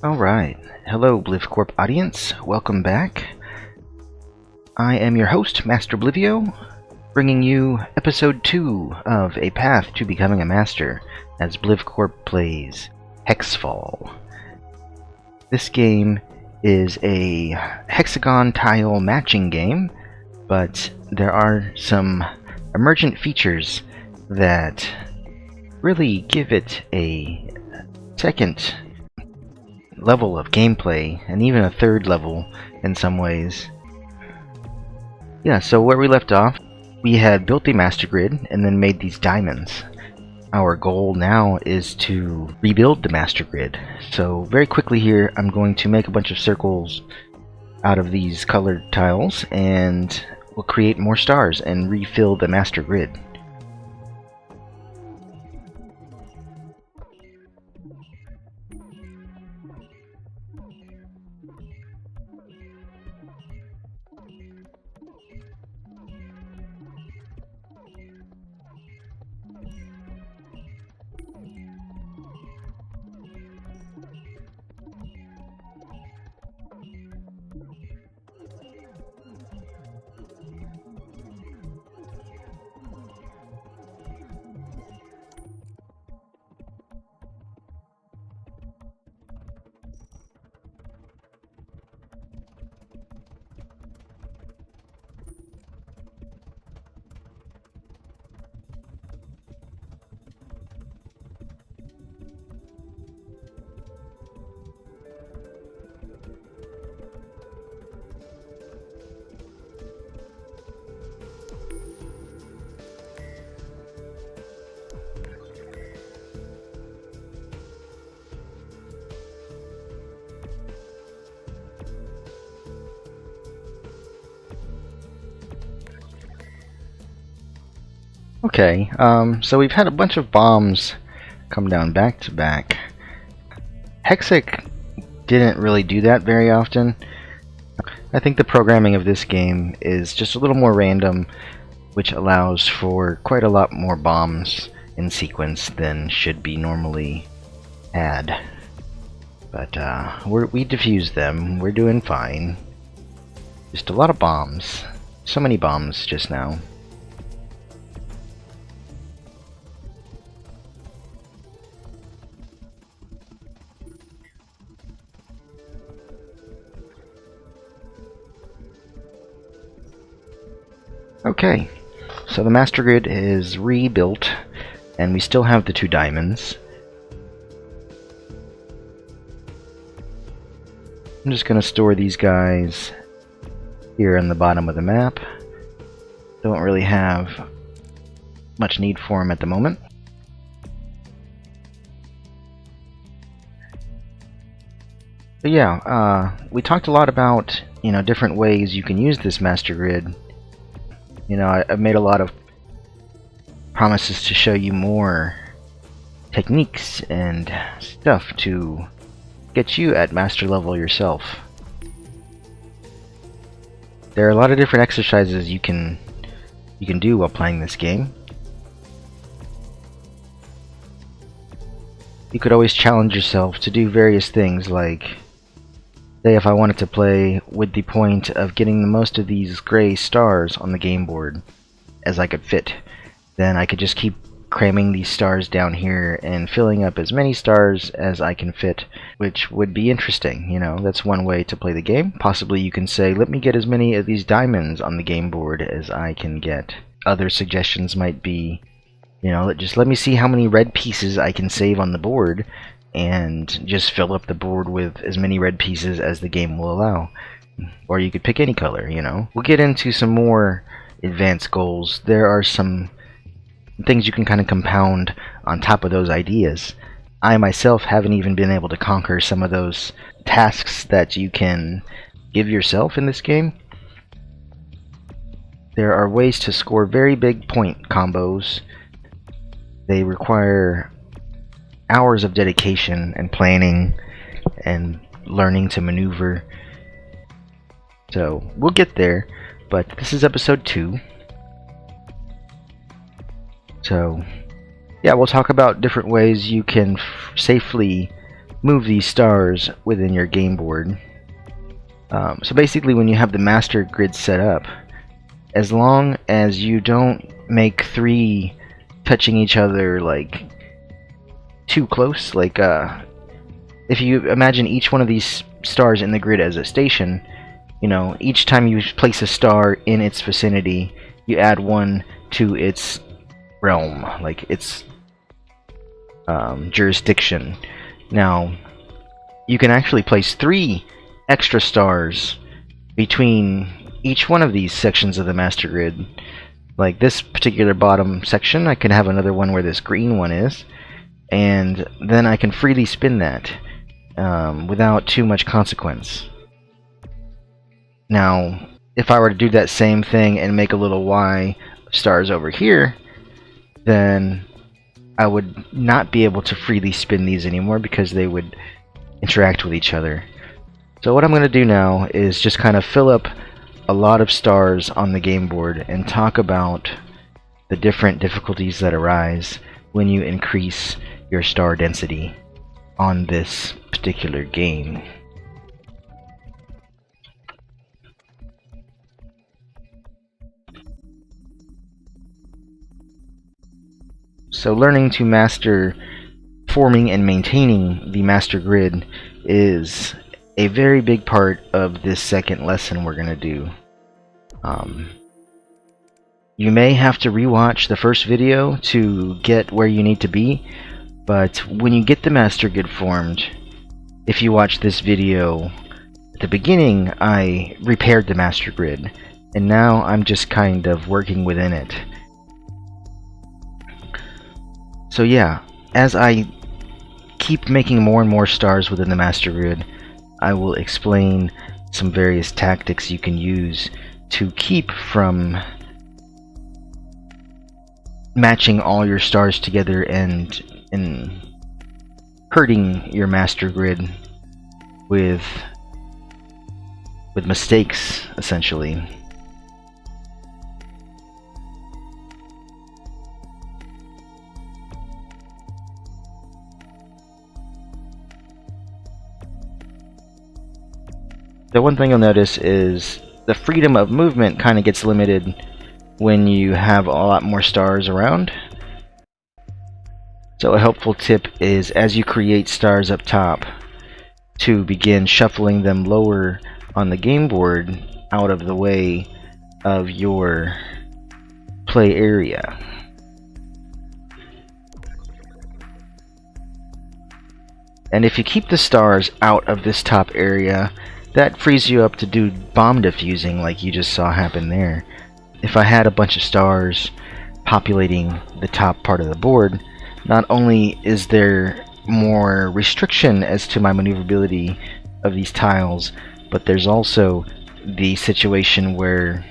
Alright, hello BlivCorp audience, welcome back. I am your host, Master Blivio, bringing you episode 2 of A Path to Becoming a Master as BlivCorp plays Hexfall. This game is a hexagon tile matching game, but there are some emergent features that really give it a second level of gameplay, and even a third level in some ways. Yeah, so where we left off, we had built a master grid and then made these diamonds. Our goal now is to rebuild the master grid. So very quickly here, I'm going to make a bunch of circles out of these colored tiles, and we'll create more stars and refill the master grid. Okay, so we've had a bunch of bombs come down back to back. Hexic didn't really do that very often. I think the programming of this game is just a little more random, which allows for quite a lot more bombs in sequence than should be normally had. But we defused them, we're doing fine. Just a lot of bombs. So many bombs just now. Okay, so the master grid is rebuilt, and we still have the 2 diamonds. I'm just going to store these guys here on the bottom of the map. Don't really have much need for them at the moment. But yeah, we talked a lot about, different ways you can use this master grid. I've made a lot of promises to show you more techniques and stuff to get you at master level yourself. There are a lot of different exercises you can do while playing this game. You could always challenge yourself to do various things, like, say if I wanted to play with the point of getting the most of these gray stars on the game board as I could fit, then I could just keep cramming these stars down here and filling up as many stars as I can fit, which would be interesting. That's one way to play the game. Possibly you can say, let me get as many of these diamonds on the game board as I can get. Other suggestions might be, just let me see how many red pieces I can save on the board, and just fill up the board with as many red pieces as the game will allow. Or you could pick any color, We'll get into some more advanced goals. There are some things you can kind of compound on top of those ideas. I myself haven't even been able to conquer some of those tasks that you can give yourself in this game. There are ways to score very big point combos. They require hours of dedication and planning and learning to maneuver. So we'll get there, but this is episode 2. So yeah, we'll talk about different ways you can safely move these stars within your game board. So basically, when you have the master grid set up, as long as you don't make 3 touching each other like too close, like if you imagine each one of these stars in the grid as a station, you know, each time you place a star in its vicinity, you add 1 to its realm, like its jurisdiction. Now, you can actually place 3 extra stars between each one of these sections of the master grid. Like this particular bottom section, I can have another one where this green one is, and then I can freely spin that without too much consequence. Now, if I were to do that same thing and make a little Y stars over here, then I would not be able to freely spin these anymore because they would interact with each other. So what I'm going to do now is just kind of fill up a lot of stars on the game board and talk about the different difficulties that arise when you increase your star density on this particular game. So learning to master forming and maintaining the master grid is a very big part of this second lesson we're going to do. You may have to rewatch the first video to get where you need to be, but when you get the master grid formed, if you watch this video at the beginning, I repaired the master grid, and now I'm just kind of working within it. So yeah, as I keep making more and more stars within the master grid, I will explain some various tactics you can use to keep from matching all your stars together and hurting your master grid with mistakes, essentially. The one thing you'll notice is the freedom of movement kind of gets limited when you have a lot more stars around. So a helpful tip is, as you create stars up top, to begin shuffling them lower on the game board out of the way of your play area. And if you keep the stars out of this top area, that frees you up to do bomb defusing like you just saw happen there. If I had a bunch of stars populating the top part of the board, not only is there more restriction as to my maneuverability of these tiles, but there's also the situation where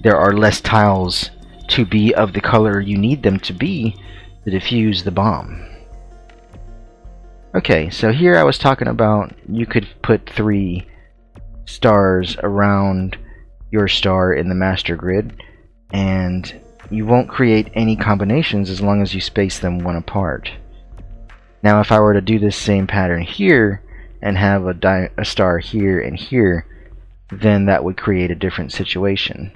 there are less tiles to be of the color you need them to be to defuse the bomb. Okay, so here I was talking about you could put 3 stars around your star in the master grid, and you won't create any combinations as long as you space them 1 apart. Now if I were to do this same pattern here and have a star here and here, then that would create a different situation.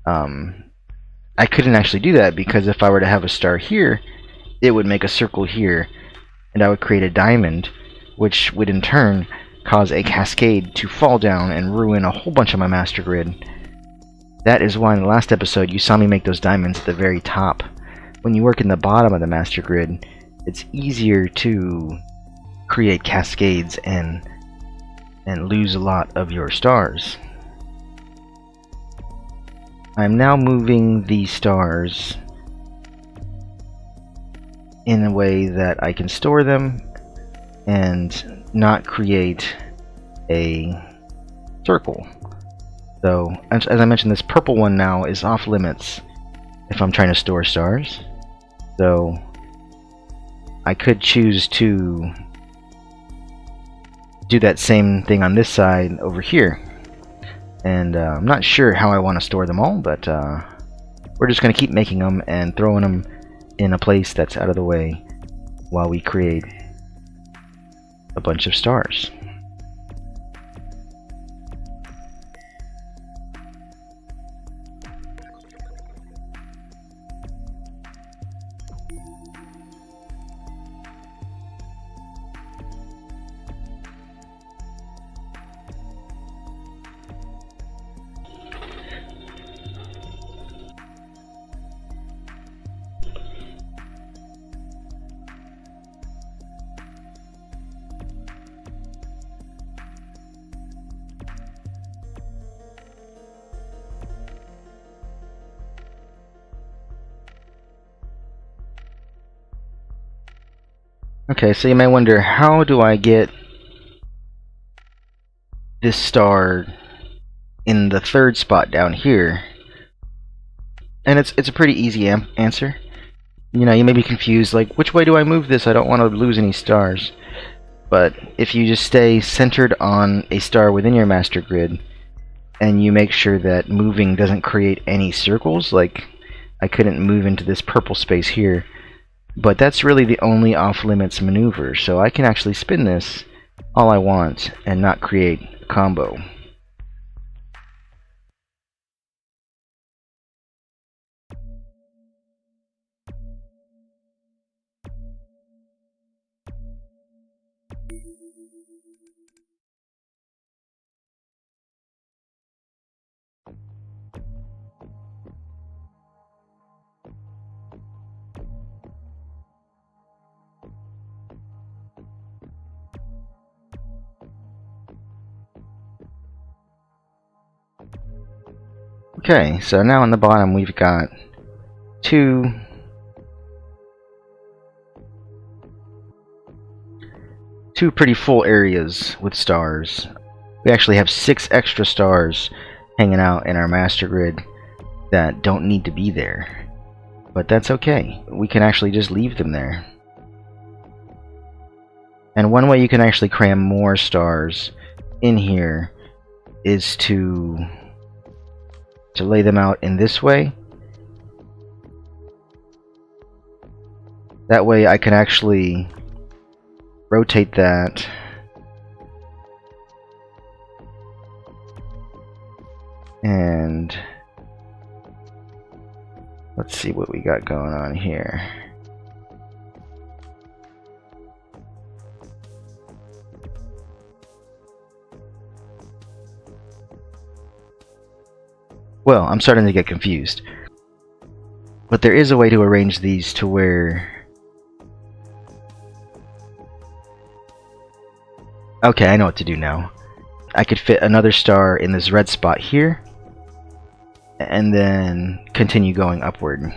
I couldn't actually do that because if I were to have a star here, it would make a circle here, and I would create a diamond, which would in turn cause a cascade to fall down and ruin a whole bunch of my master grid. That is why in the last episode you saw me make those diamonds at the very top. When you work in the bottom of the master grid, it's easier to create cascades and lose a lot of your stars. I'm now moving these stars in a way that I can store them and not create a circle. So, as I mentioned, this purple one now is off limits if I'm trying to store stars. So, I could choose to do that same thing on this side over here. And I'm not sure how I want to store them all, but we're just going to keep making them and throwing them in a place that's out of the way while we create a bunch of stars. Okay, so you may wonder, how do I get this star in the third spot down here? And it's a pretty easy answer. You know, you may be confused, like, which way do I move this? I don't want to lose any stars. But if you just stay centered on a star within your master grid, and you make sure that moving doesn't create any circles, like I couldn't move into this purple space here, but that's really the only off-limits maneuver, so I can actually spin this all I want and not create a combo. Okay, so now on the bottom we've got two pretty full areas with stars. We actually have 6 extra stars hanging out in our master grid that don't need to be there. But that's okay. We can actually just leave them there. And one way you can actually cram more stars in here is to lay them out in this way. That way I can actually rotate that and let's see what we got going on here. Well, I'm starting to get confused. But there is a way to arrange these to where... Okay, I know what to do now. I could fit another star in this red spot here, and then continue going upward.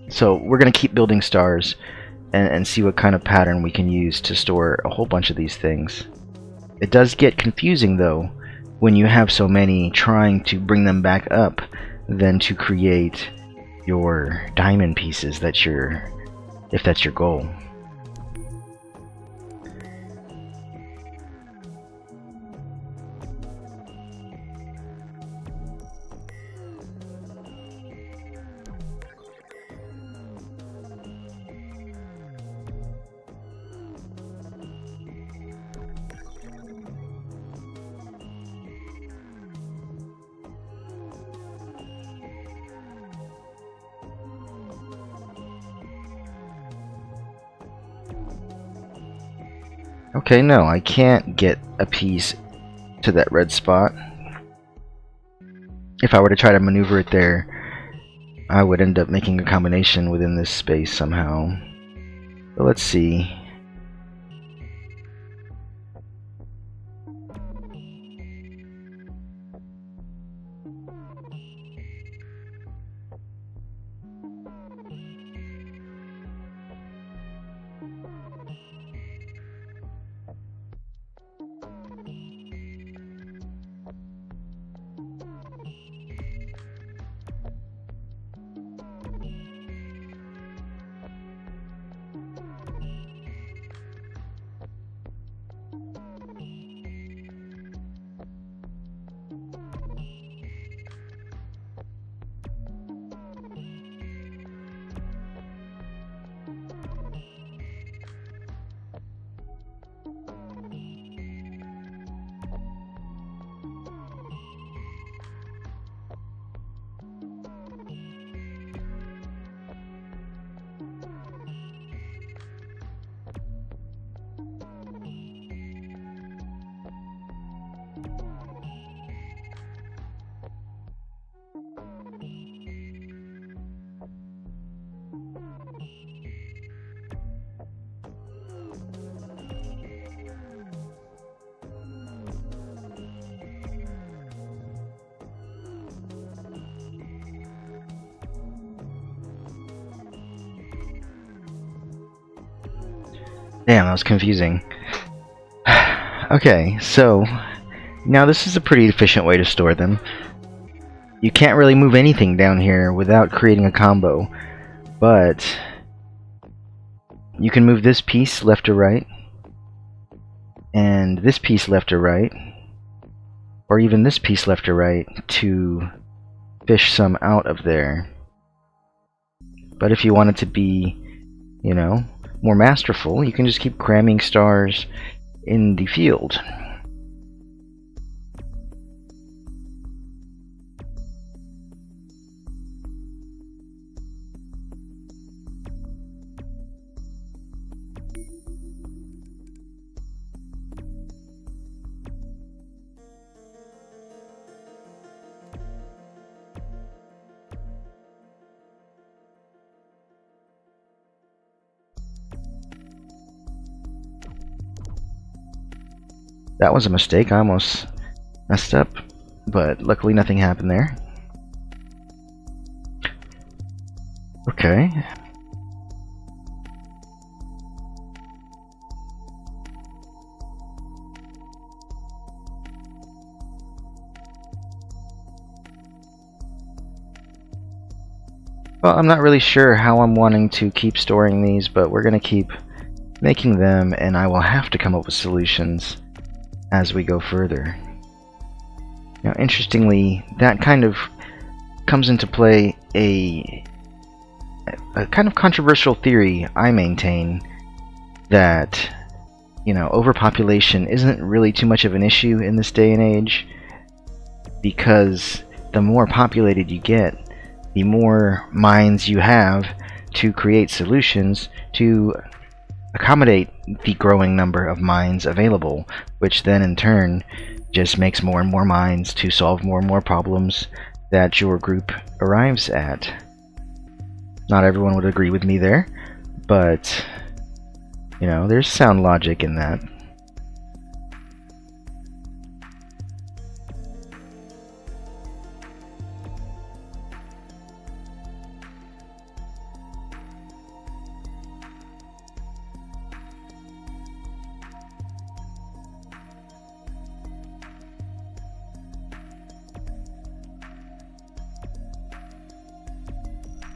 So we're going to keep building stars and see what kind of pattern we can use to store a whole bunch of these things. It does get confusing though when you have so many, trying to bring them back up than to create your diamond pieces if that's your goal. Okay, no, I can't get a piece to that red spot. If I were to try to maneuver it there, I would end up making a combination within this space somehow. But let's see. Damn, that was confusing. Okay, so now this is a pretty efficient way to store them. You can't really move anything down here without creating a combo, but you can move this piece left or right, and this piece left or right, or even this piece left or right to fish some out of there. But if you want it to be, you know, more masterful, you can just keep cramming stars in the field. That was a mistake. I almost messed up, but luckily nothing happened there. Okay. Well, I'm not really sure how I'm wanting to keep storing these, but we're going to keep making them, and I will have to come up with solutions as we go further. Now, interestingly, that kind of comes into play a kind of controversial theory I maintain that, you know, overpopulation isn't really too much of an issue in this day and age, because the more populated you get, the more minds you have to create solutions to accommodate the growing number of minds available, which then in turn just makes more and more minds to solve more and more problems that your group arrives at. Not everyone would agree with me there, but, you know, there's sound logic in that.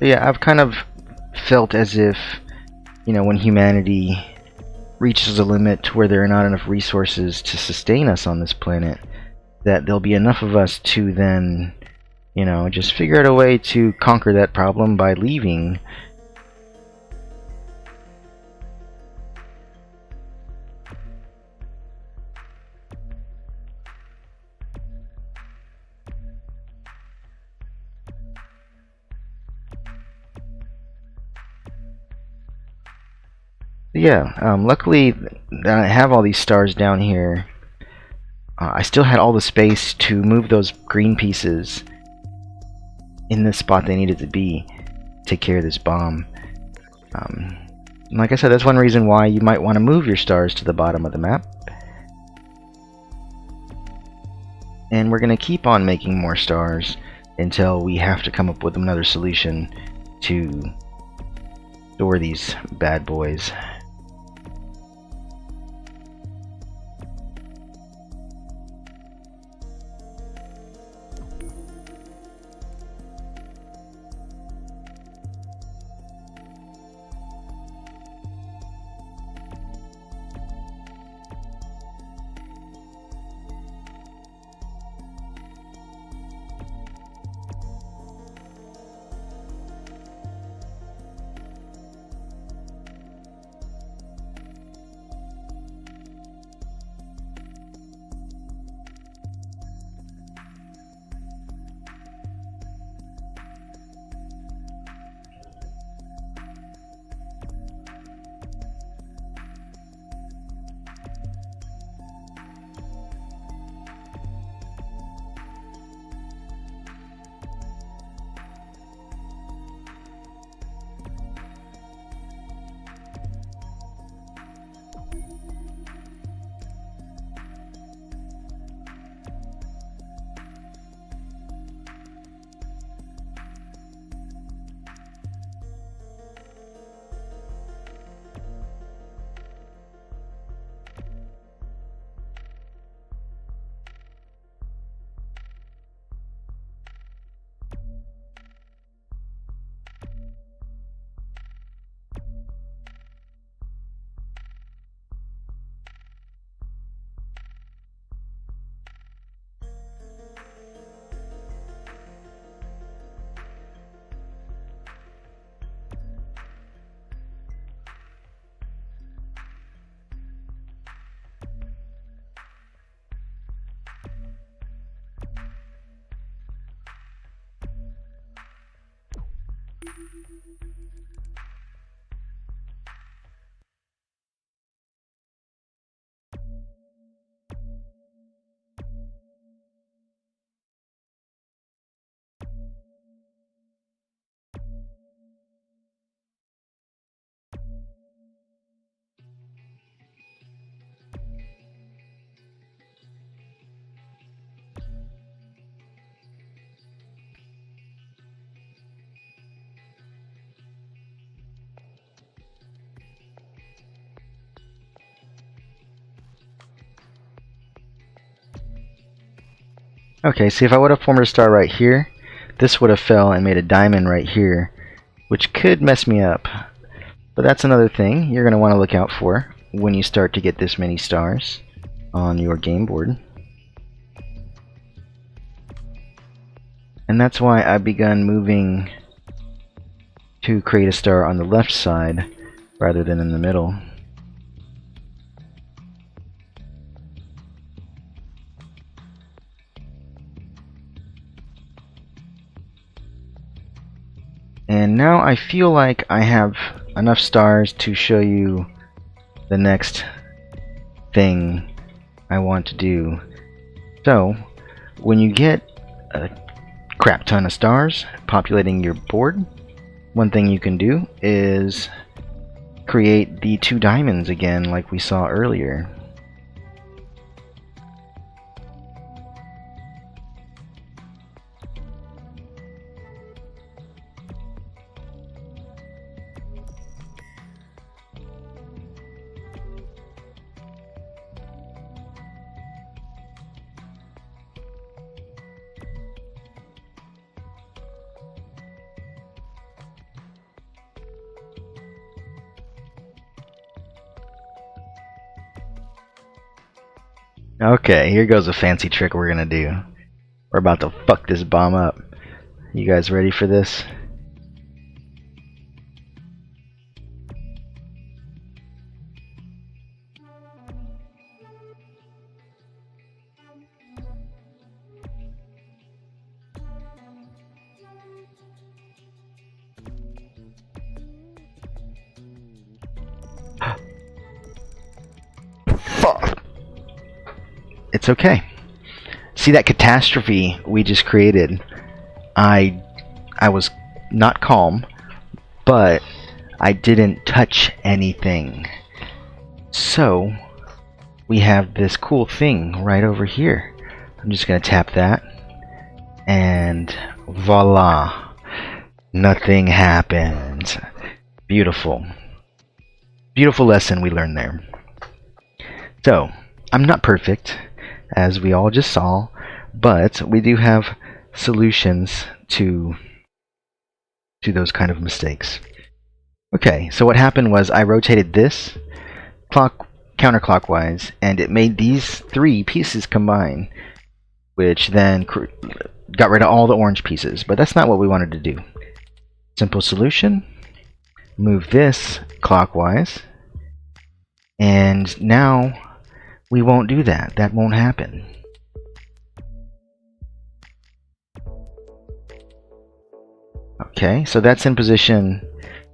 Yeah, I've kind of felt as if, you know, when humanity reaches a limit where there are not enough resources to sustain us on this planet, that there'll be enough of us to then, you know, just figure out a way to conquer that problem by leaving. Yeah, luckily that I have all these stars down here. I still had all the space to move those green pieces in the spot they needed to be, take care of this bomb. Like I said, that's one reason why you might want to move your stars to the bottom of the map. And we're going to keep on making more stars until we have to come up with another solution to store these bad boys. Okay, see, if I would have formed a star right here, this would have fell and made a diamond right here, which could mess me up. But that's another thing you're going to want to look out for when you start to get this many stars on your game board. And that's why I've begun moving to create a star on the left side rather than in the middle. And now I feel like I have enough stars to show you the next thing I want to do. So, when you get a crap ton of stars populating your board, one thing you can do is create the 2 diamonds again like we saw earlier. Okay, here goes a fancy trick we're gonna do. We're about to fuck this bomb up. You guys ready for this? Fuck! It's okay. See that catastrophe we just created? I was not calm, but I didn't touch anything. So, we have this cool thing right over here. I'm just gonna tap that, and voila! Nothing happens. Beautiful. Beautiful lesson we learned there. So, I'm not perfect, as we all just saw, but we do have solutions to those kind of mistakes. Okay, so what happened was I rotated this counterclockwise, and it made these 3 pieces combine, which then got rid of all the orange pieces, but that's not what we wanted to do. Simple solution, move this clockwise, and now we won't do that. That won't happen. Okay, so that's in position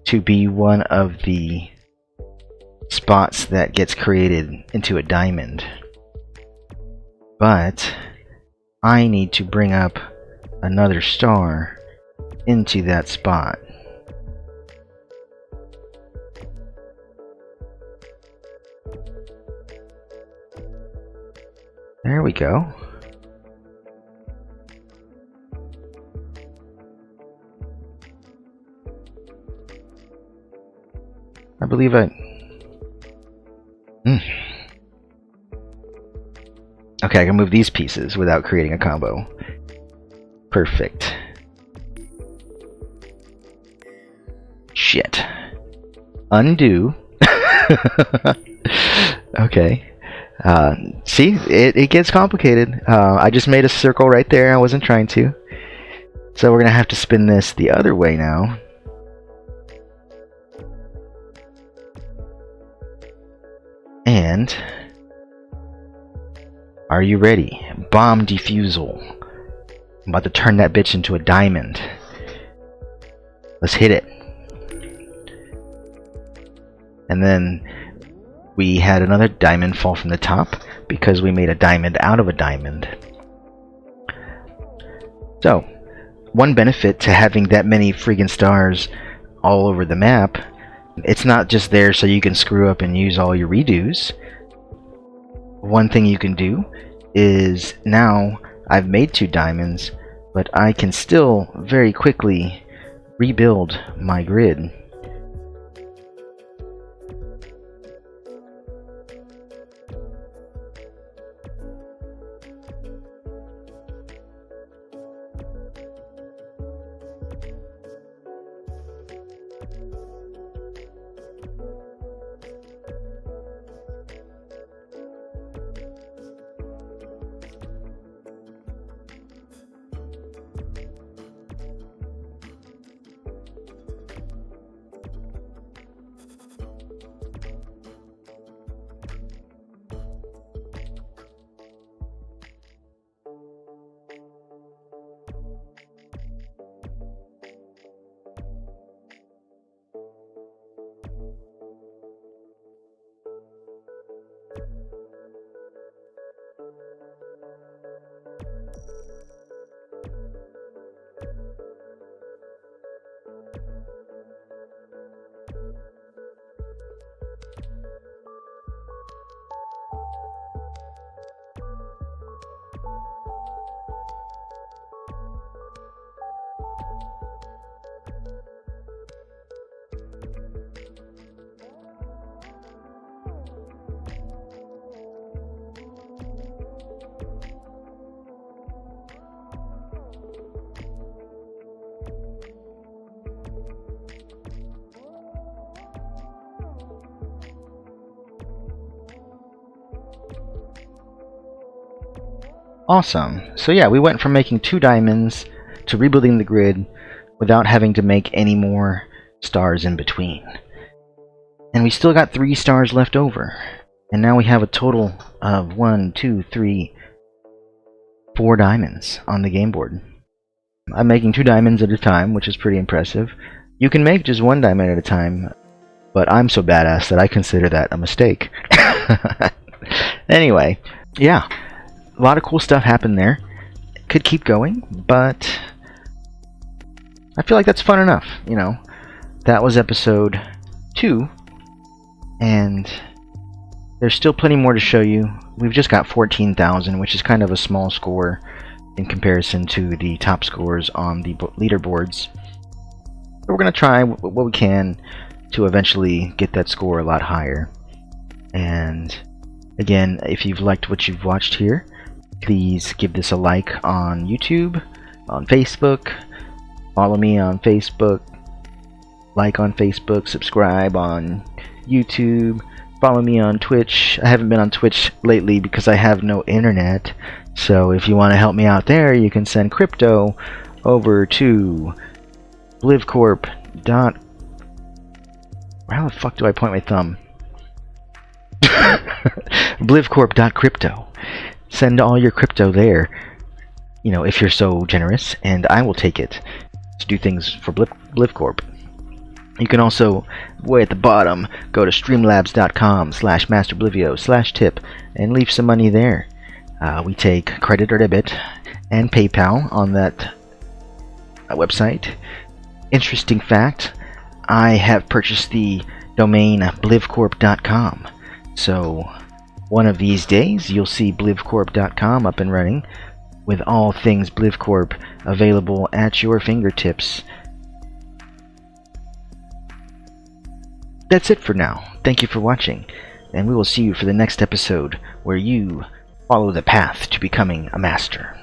to be one of the spots that gets created into a diamond. But I need to bring up another star into that spot. There we go. I believe I... Okay, I can move these pieces without creating a combo. Perfect. Shit. Undo. Okay. See, it gets complicated. I just made a circle right there. I wasn't trying to. So we're going to have to spin this the other way now. And are you ready? Bomb defusal. I'm about to turn that bitch into a diamond. Let's hit it. And then we had another diamond fall from the top because we made a diamond out of a diamond. So, one benefit to having that many friggin' stars all over the map, it's not just there so you can screw up and use all your redos. One thing you can do is, now I've made 2 diamonds, but I can still very quickly rebuild my grid. Awesome. So yeah, we went from making 2 diamonds to rebuilding the grid without having to make any more stars in between. And we still got 3 stars left over. And now we have a total of 1, 2, 3, 4 diamonds on the game board. I'm making 2 diamonds at a time, which is pretty impressive. You can make just 1 diamond at a time, but I'm so badass that I consider that a mistake. Anyway, yeah. A lot of cool stuff happened there. Could keep going, but I feel like that's fun enough, you know. That was episode 2, and there's still plenty more to show you. We've just got 14,000, which is kind of a small score in comparison to the top scores on the leaderboards. But we're going to try what we can to eventually get that score a lot higher. And again, if you've liked what you've watched here, please give this a like on YouTube, on Facebook, follow me on Facebook, like on Facebook, subscribe on YouTube, follow me on Twitch. I haven't been on Twitch lately because I have no internet, so if you want to help me out there, you can send crypto over to BlivCorp. Where the fuck do I point my thumb? BlivCorp.crypto. Send all your crypto there, you know, if you're so generous, and I will take it to do things for BlivCorp. You can also, way at the bottom, go to streamlabs.com/masterblivio/tip and leave some money there. We take credit or debit and PayPal on that website. Interesting fact, I have purchased the domain blivcorp.com, so one of these days you'll see blivcorp.com up and running with all things BlivCorp available at your fingertips. That's it for now. Thank you for watching, and we will see you for the next episode where you follow the path to becoming a master.